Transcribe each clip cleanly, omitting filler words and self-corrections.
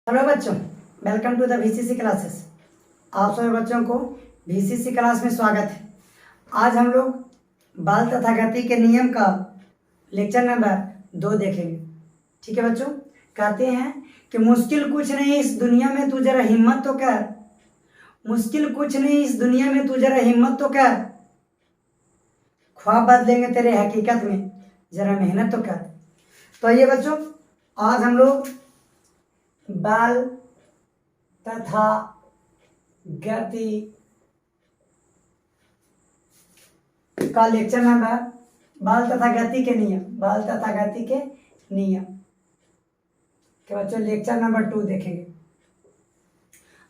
Hello बच्चों, welcome to the VCC classes. आप सभी बच्चों को VCC क्लास में स्वागत है। आज हम लोग बल तथा गति के नियम का लेक्चर नंबर 2 देखेंगे। ठीक है बच्चों, कहते हैं कि मुश्किल कुछ नहीं इस दुनिया में, तू जरा हिम्मत तो कर। मुश्किल कुछ नहीं इस दुनिया में, तू जरा हिम्मत तो कर। ख्वाब बदलेंगे तेरे हकीकत में, जरा मेहनत तो कर। तो ये बच्चों, आज हम लोग बल तथा गति का लेक्चर नंबर, बल तथा गति के नियम, बल तथा गति के नियम के बच्चों लेक्चर नंबर 2 देखेंगे।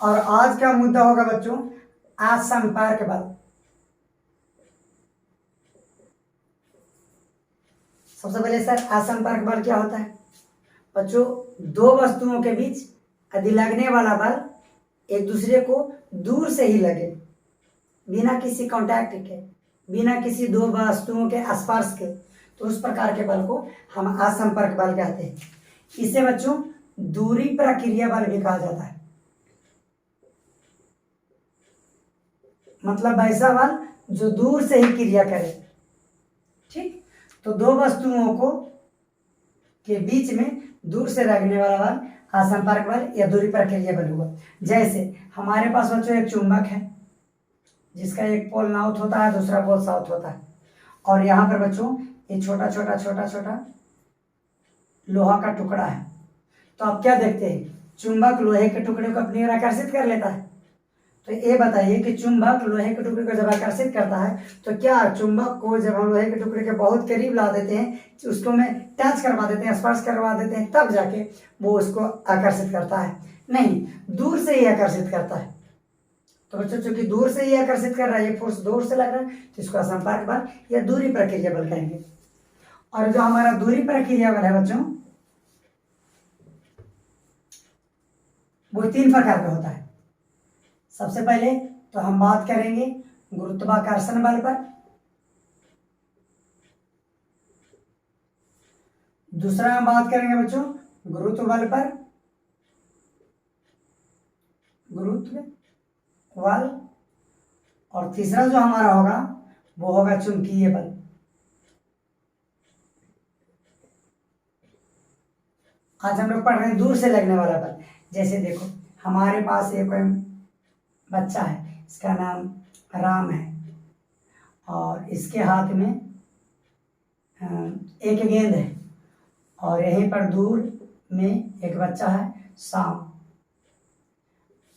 और आज का मुद्दा होगा बच्चों असंपर्क बल। सबसे पहले सर, असंपर्क बल क्या होता है? बच्चों, दो वस्तुओं के बीच यदि लगने वाला बल एक दूसरे को दूर से ही लगे, बिना किसी कांटेक्ट के, बिना किसी दो वस्तुओं के स्पर्श के, तो उस प्रकार के बल को हम असंपर्क बल कहते हैं। इसे बच्चों दूरी प्रक्रिया बल भी कहा जाता है। मतलब ऐसा बल जो दूर से ही क्रिया करे। ठीक, तो दो वस्तुओं को के बीच में दूर से लगने वाला बल असंपर्क बल या दूरी प्रक्रिया बल हुआ। जैसे हमारे पास बच्चों एक चुंबक है जिसका एक पोल नॉर्थ होता है, दूसरा पोल साउथ होता है, और यहाँ पर बच्चों ये छोटा छोटा लोहा का टुकड़ा है। तो आप क्या देखते हैं, चुंबक लोहे के टुकड़े को अपनी ओर आकर्षित कर लेता है। तो ये बताइए कि चुंबक लोहे के टुकड़े को जब आकर्षित करता है तो क्या चुंबक को जब हम लोहे के टुकड़े के बहुत करीब ला देते हैं, उसको में टच करवा देते हैं, स्पर्श करवा देते हैं, तब जाके वो उसको आकर्षित करता है? नहीं, दूर से ही आकर्षित करता है। तो बच्चों चूंकि दूर से ही आकर्षित कर रहा है, ये फोर्स दूर से लग रहा है, तो इसको असंपर्क बल या दूरी प्रक्रिया बल कहेंगे। और जो हमारा दूरी प्रक्रिया बल है बच्चों, वो 3 प्रकार का होता है। सबसे पहले तो हम बात करेंगे गुरुत्वाकर्षण बल पर, दूसरा हम बात करेंगे बच्चों गुरुत्व बल पर, गुरुत्व बल, और तीसरा जो हमारा होगा वो होगा चुंबकीय बल। आज हम लोग पढ़ रहे हैं दूर से लगने वाला बल। जैसे देखो, हमारे पास एक बच्चा है, इसका नाम राम है, और इसके हाथ में एक गेंद है, और यहीं पर दूर में एक बच्चा है शाम।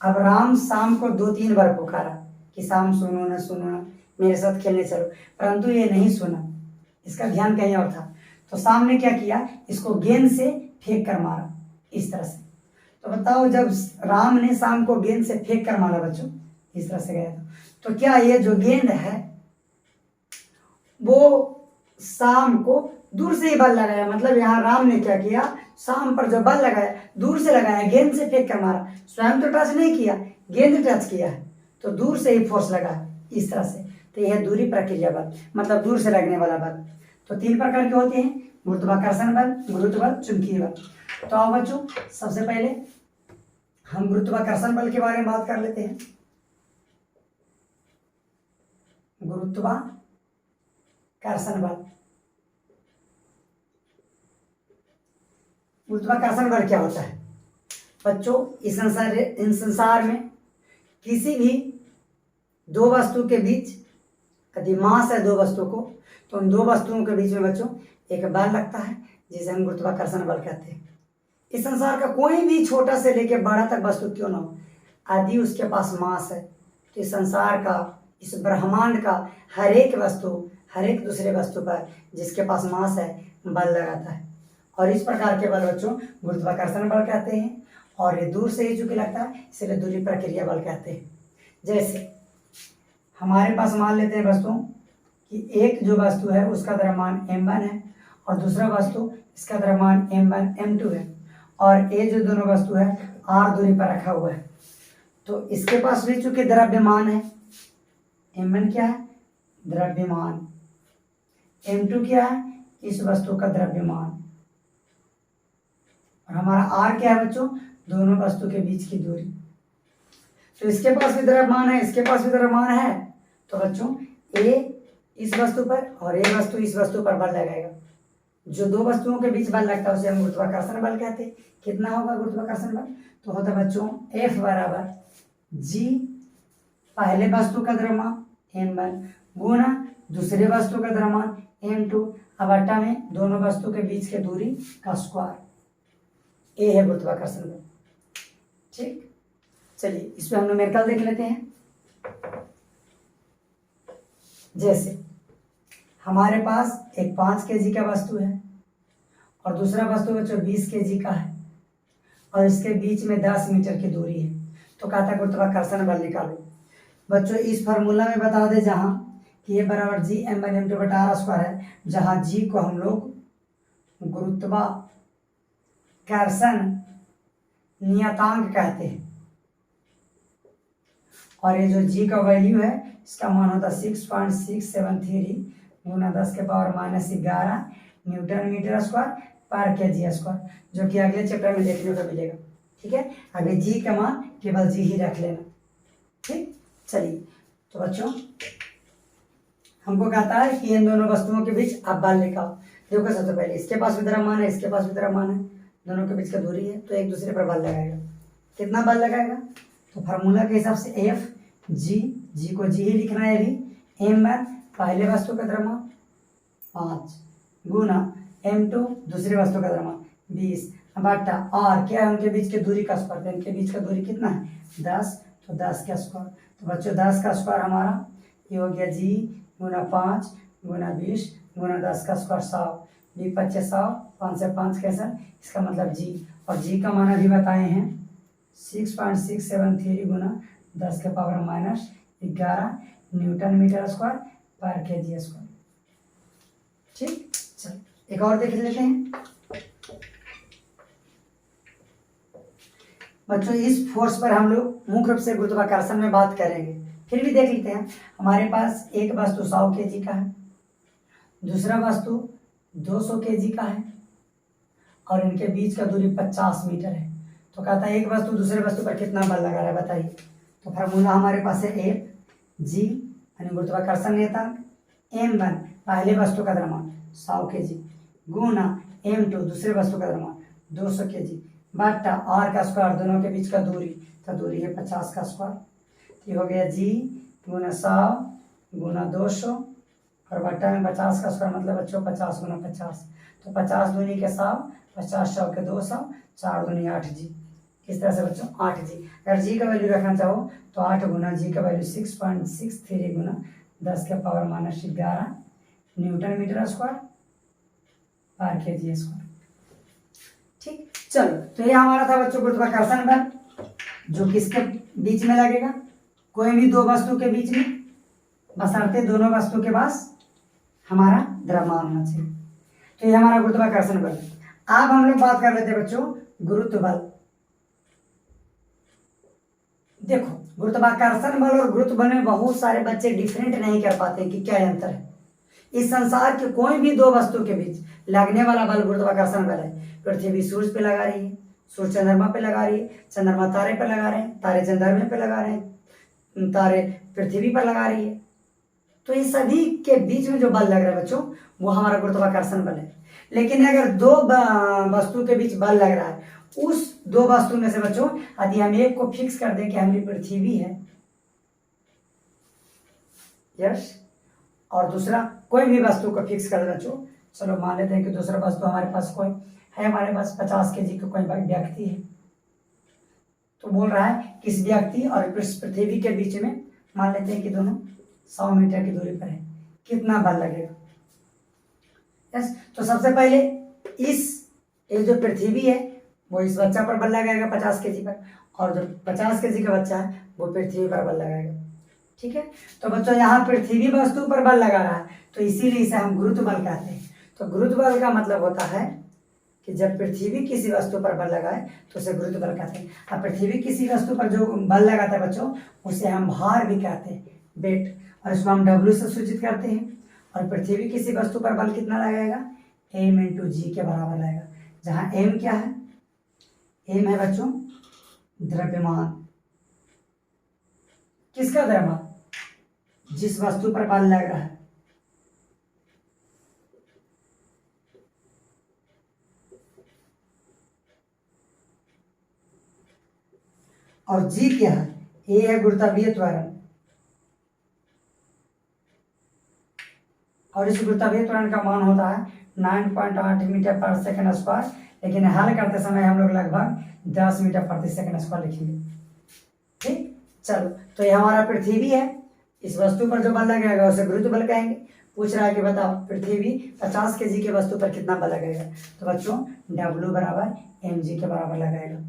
अब राम शाम को 2-3 बार पुकारा कि शाम सुनो ना, सुनो ना, मेरे साथ खेलने चलो, परंतु ये नहीं सुना, इसका ध्यान कहीं और था। तो शाम ने क्या किया, इसको गेंद से फेंक कर मारा इस तरह से। तो बताओ, जब राम ने शाम को गेंद से फेंक कर मारा बच्चों, इस तरह से गया था, तो क्या ये जो गेंद है वो शाम को दूर से ही बल लगाया? मतलब यहाँ राम ने क्या किया, शाम पर जो बल लगाया दूर से लगाया, गेंद से फेंक कर मारा, स्वयं तो टच नहीं किया, गेंद टच किया है, तो दूर से ही फोर्स लगा इस तरह से। तो यह दूरी प्रक्रिया बल, मतलब दूर से लगने वाला बल। तो 3 प्रकार के होते हैं, गुरुत्वाकर्षण बल, गुरुत्व बल, चुंबकीय बल। तो आओ बच्चों, सबसे पहले हम गुरुत्वाकर्षण बल के बारे में बात कर लेते हैं। गुरुत्वाकर्षण बल, गुरुत्वाकर्षण बल क्या होता है बच्चों? इस संसार में किसी भी दो वस्तु के बीच यदि मास है दो वस्तु को, तो उन दो वस्तुओं के बीच में बच्चों एक बल लगता है, जिसे हम गुरुत्वाकर्षण बल कहते हैं। इस संसार का कोई भी छोटा से लेकर बड़ा तक वस्तु क्यों ना हो, यदि उसके पास मास है, तो इस संसार का, इस ब्रह्मांड का हर एक वस्तु, हर एक दूसरे वस्तु पर जिसके पास मास है बल लगाता है। और इस प्रकार के बल बच्चों गुरुत्वाकर्षण बल कहते हैं। और ये दूर से ही चूंकि लगता है, इसलिए दूरी प्रक्रिया बल कहते हैं। जैसे हमारे पास मान लेते हैं वस्तु कि एक जो वस्तु है उसका द्रव्यमान m1 है, और दूसरा वस्तु इसका द्रव्यमान m1 m2 है, और ये जो दोनों वस्तु है r दूरी पर रखा हुआ है। तो इसके पास भी चूंकि द्रव्यमान है, m1 क्या है, द्रव्यमान, m2 क्या है, इस वस्तु का द्रव्यमान, और हमारा r क्या है बच्चों, दोनों वस्तु के बीच की दूरी। तो इसके पास भी द्रव्यमान है, इसके पास भी द्रव्यमान है, तो बच्चों ए इस वस्तु पर और ए वस्तु इस वस्तु पर बल लगाएगा। जो दो वस्तुओं के बीच बल लगता है उसे हम गुरुत्वाकर्षण बल कहते हैं। कितना होगा गुरुत्वाकर्षण बल? तो होता है बच्चों F बराबर जी पहले वस्तु का द्रव्यमान m1 गुना दूसरे वस्तु का द्रव्यमान m2 बटा में दोनों वस्तु के बीच की दूरी का स्क्वायर। ए है गुरुत्वाकर्षण बल। ठीक, चलिए इस पे हम न्यूमेरिकल देख लेते हैं। जैसे हमारे पास एक 5 kg का वस्तु है और दूसरा वस्तु बच्चों 20 kg का है और इसके बीच में 10 मीटर की दूरी है। तो कहता है गुरुत्वाकर्षण बल निकालो। बच्चों इस फार्मूला में बता दें जहाँ कि ये बराबर जी m1 m2 बटा r स्क्वायर है, जहाँ जी को हम लोग गुरुत्वाकर्षण नियतांक कहते हैं और ये जो जी का वैल्यू है इसका मान होता है 6.673 गुना 10 के पावर -11 न्यूटन मीटर स्क्वायर पर केजी स्क्वायर, जो कि अगले चैप्टर में देखने को मिलेगा। ठीक है, अभी जी का मान केवल जी ही रख लेना। ठीक, चलिए तो बच्चों हमको कहता है कि इन दोनों वस्तुओं के बीच आप बल निकालो। देखो सबसे पहले इसके पास भी द्रव्यमान है, इसके पास भी द्रव्यमान है, दोनों के बीच का दूरी है, तो एक दूसरे पर बल लगाएगा। कितना बल लगाएगा? तो फार्मूला के हिसाब से एफ जी को जी ही लिखना है अभी, m1 पहले वस्तु का द्रव्यमान 5 गुना m2 दूसरे वस्तु का द्रव्यमान 20 बटा और क्या है उनके बीच की दूरी का स्क्वायर। इनके बीच का दूरी कितना है? 10, तो 10 का स्क्वायर। तो बच्चों 10 का स्क्वायर हमारा ये हो गया जी गुना 5 गुना 20 गुना 10 का स्क्वायर 100, 20 25 100, 5 से 5 कैसा, इसका मतलब जी, और जी का मान अभी बताए हैं 6.673 गुना 10 के पावर -11 न्यूटन मीटर स्क्वायर पर केजी स्क्वायर। ठीक, चलो एक और देख लेते हैं। बच्चों इस फोर्स पर हम लोग मुख्य रूप से गुरुत्वाकर्षण में बात करेंगे, फिर भी देख लेते हैं। हमारे पास एक वस्तु 100 kg का है, दूसरा वस्तु 200 kg का है और इनके बीच का दूरी 50 मीटर है। तो कहता है एक वस्तु दूसरे वस्तु पर कितना बल लगा रहा है बताइए। तो फार्मूला हमारे पास है एफ जी यानी गुरुत्वाकर्षण नियतांक m1 पहले वस्तु का द्रव्यमान 100 kg गुना m2 दूसरे वस्तु का द्रव्यमान 200 kg बटा r का स्क्वायर दोनों के बीच का दूरी, तो दूरी है 50 का स्क्वायर। तो हो गया जी गुना 100 गुना 200 और बट्टा में 50 का स्क्वायर, मतलब बच्चों 50 गुना 50, तो 50 दूनी के 100, 50 100 के 200, 4 दूनी 8 जी। इस तरह से बच्चों 8 जी। अगर जी का वैल्यू रखना चाहो तो 8 गुना जी का वैल्यू 6.63 गुना 10 के पावर -11 न्यूटन मीटर स्क्वायर पर केजी स्क्वायर। ठीक, चलो तो ये हमारा था बच्चों गुरुत्वाकर्षण बल, जो किसके बीच में लगेगा? कोई भी दो वस्तु के बीच में, बशर्ते दोनों वस्तु के पास हमारा द्रव्यमान होना चाहिए। तो ये हमारा गुरुत्वाकर्षण बल। अब हम लोग बात कर लेते हैं बच्चों गुरुत्व बल। देखो गुरुत्वाकर्षण बल और गुरुत्व बल में बहुत सारे बच्चे डिफरेंट नहीं कर पाते कि क्या अंतर है। इस संसार के कोई भी दो वस्तु के बीच लगने वाला बल गुरुत्वाकर्षण बल है। पृथ्वी सूर्य पे लगा रही है, सूर्य चंद्रमा पे लगा रही है, चंद्रमा तारे पे लगा रहे हैं, तारे चंद्रमा पे लगा रहे हैं, तारे पृथ्वी पर लगा रही है। तो ये सभी के बीच में जो बल लग रहा है बच्चों वो हमारा गुरुत्वाकर्षण बल है। लेकिन अगर दो वस्तु के बीच बल लग रहा है, उस दो वस्तु में से बच्चों यदि हम एक को फिक्स कर दें कि हमारी पृथ्वी है, यस, और दूसरा कोई भी वस्तु को फिक्स कर दे बच्चों, चलो मान लेते हैं कि दूसरा वस्तु हमारे पास कोई है, हमारे पास 50 kg का कोई व्यक्ति है, तो बोल रहा है किस व्यक्ति और पृथ्वी के बीच में मान लेते हैं कि दोनों 100 मीटर की दूरी पर है, कितना बल लगेगा। यस, तो सबसे पहले ये जो पृथ्वी है वो इस बच्चा पर बल लगाएगा 50 kg पर, और जो 50 kg का बच्चा है वो पृथ्वी पर बल लगाएगा। ठीक है, तो बच्चों यहाँ पृथ्वी वस्तु पर बल लगा रहा है, तो इसीलिए इसे हम गुरुत्व बल कहते हैं। तो गुरुत्व बल का मतलब होता है कि जब पृथ्वी किसी वस्तु पर बल लगाए तो उसे गुरुत्व बल कहते हैं। अब पृथ्वी किसी वस्तु पर जो बल लगाता है बच्चों उसे हम भार भी कहते हैं, वेट, और इसको हम W से सूचित करते हैं। और पृथ्वी किसी वस्तु पर बल कितना लगाएगा? m × g के बराबर लगेगा, जहाँ m क्या है? एम है बच्चों द्रव्यमान। किसका द्रव्यमान? जिस वस्तु पर बल लग रहा है। और जी क्या है? ए है गुरुत्वाकर्षण त्वरण। और इस गुरुत्वाकर्षण त्वरण का मान होता है 9.8 मीटर पर सेकंड स्क्वायर, लेकिन हल करते समय हम लोग लगभग 10 मीटर प्रति सेकंड स्क्वायर लिखेंगे। ठीक, चलो, तो ये हमारा पृथ्वी है। इस वस्तु पर जो बल लगेगा उसे गुरुत्व बल कहेंगे। पूछ रहा है कि बताओ पृथ्वी 50 kg के वस्तु पर कितना बल लगेगा? तो बच्चों W बराबर mg के बराबर लगाएगा।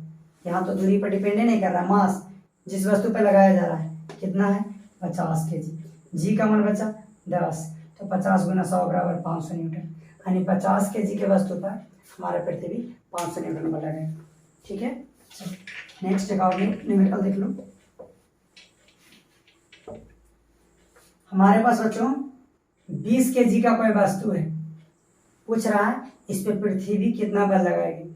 यहाँ तो दूरी पर डिपेंड नहीं कर रहा, मास जिस वस्तु पर लगाया जा रहा है कितना है 50 kg। जी का मान बचा 10, तो 50 गुना 100 बराबर 500 न्यूटन, यानी 50 kg के वस्तु पर हमारा पृथ्वी 500 न्यूटन बल लगेगा। ठीक है, चलो नेक्स्ट एक और न्यूमेरिकल देख लो। हमारे पास बच्चों 20 kg का कोई वस्तु है, पूछ रहा है इस पे पृथ्वी कितना बल लगाएगी।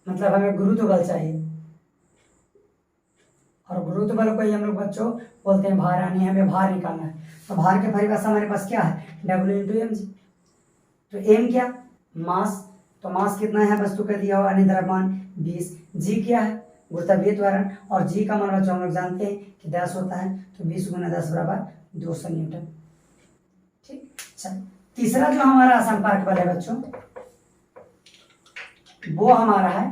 मतलब हमें गुरुत्व बल चाहिए, और गुरुत्व बल को ही हम लोग बच्चों बोलते हैं भार, यानी हमें भार निकालना है। तो भार की परिभाषा हमारे पास क्या है? W × mg। तो m क्या? मास। तो मास कितना है वस्तु का दिया हुआ, यानी द्रव्यमान 20। जी क्या है? गुरुत्वाकर्षण त्वरण। और जी का मान बच्चों हम लोग जानते हैं कि 10 होता है, तो 20 गुना 10 बराबर 200 न्यूटन। ठीक, चलो तीसरा जो हमारा संपर्क बल है बच्चों, वो हमारा है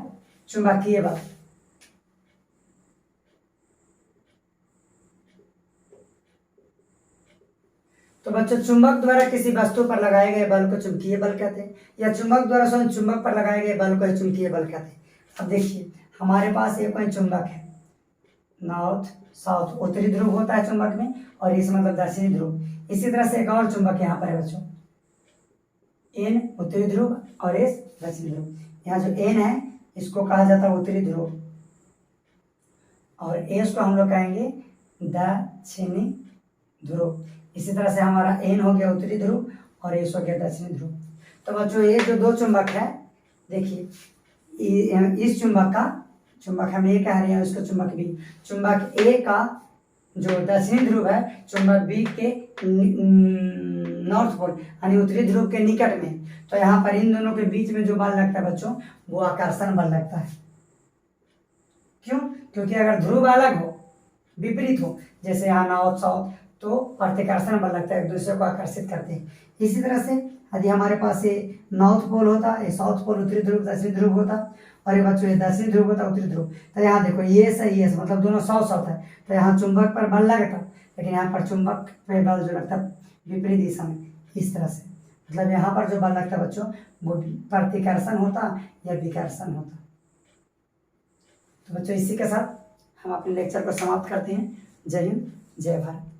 चुंबकीय बल। तो बच्चों चुंबक द्वारा किसी वस्तु पर लगाए गए बल को चुंबकीय बल कहते हैं, या चुंबक द्वारा स्वयं चुंबक पर लगाए गए बल को चुंबकीय बल कहते हैं। अब देखिए हमारे पास एक कोई चुंबक है, नॉर्थ साउथ, उत्तरी ध्रुव होता है चुंबक में, और इस मतलब दक्षिणी ध्रुव। इसी तरह से एक और चुंबक यहाँ पर है बच्चों, एन उत्तरी ध्रुव और एस दक्षिणी ध्रुव। यहाँ जो एन है इसको कहा जाता है उत्तरी ध्रुव, और एस को हम लोग कहेंगे दक्षिणी ध्रुव। इसी तरह से हमारा एन हो गया उत्तरी ध्रुव और एस हो गया दक्षिणी ध्रुव। तो बच्चों ये जो दो चुंबक है, देखिए इस चुंबक हम ए कह रहे हैं, इसको चुंबक बी। चुंबक ए का जो दक्षिणी ध्रुव है, चुंबक बी के नॉर्थ पोल यानी उत्तरी ध्रुव के निकट में। तो यहाँ पर इन दोनों के बीच में जो बल लगता है बच्चों, वो आकर्षण बल लगता है। क्यों? क्योंकि अगर ध्रुव अलग हो, विपरीत हो, जैसे यहाँ नॉर्थ साउथ, तो प्रतिकर्षण बल लगता है, एक दूसरे को आकर्षित करते हैं। इसी तरह से यदि हमारे पास ये नॉर्थ पोल होता, ये साउथ पोल उत्तरी ध्रुव दक्षिणी ध्रुव होता, और ये बच्चों ये दक्षिणी ध्रुव होता उत्तरी ध्रुव, तो यहाँ देखो ये सही है, मतलब दोनों साउथ साउथ है, तो यहाँ चुंबक पर बल लगता, लेकिन यहाँ पर चुंबक पर बल जो लगता विपरीत दिशा में, इस तरह से। मतलब यहाँ पर जो बल लगता बच्चों, वो प्रतिकर्षण होता या विकर्षण होता। तो बच्चों इसी के साथ हम अपने लेक्चर को समाप्त करते हैं। जय हिंद, जय भारत।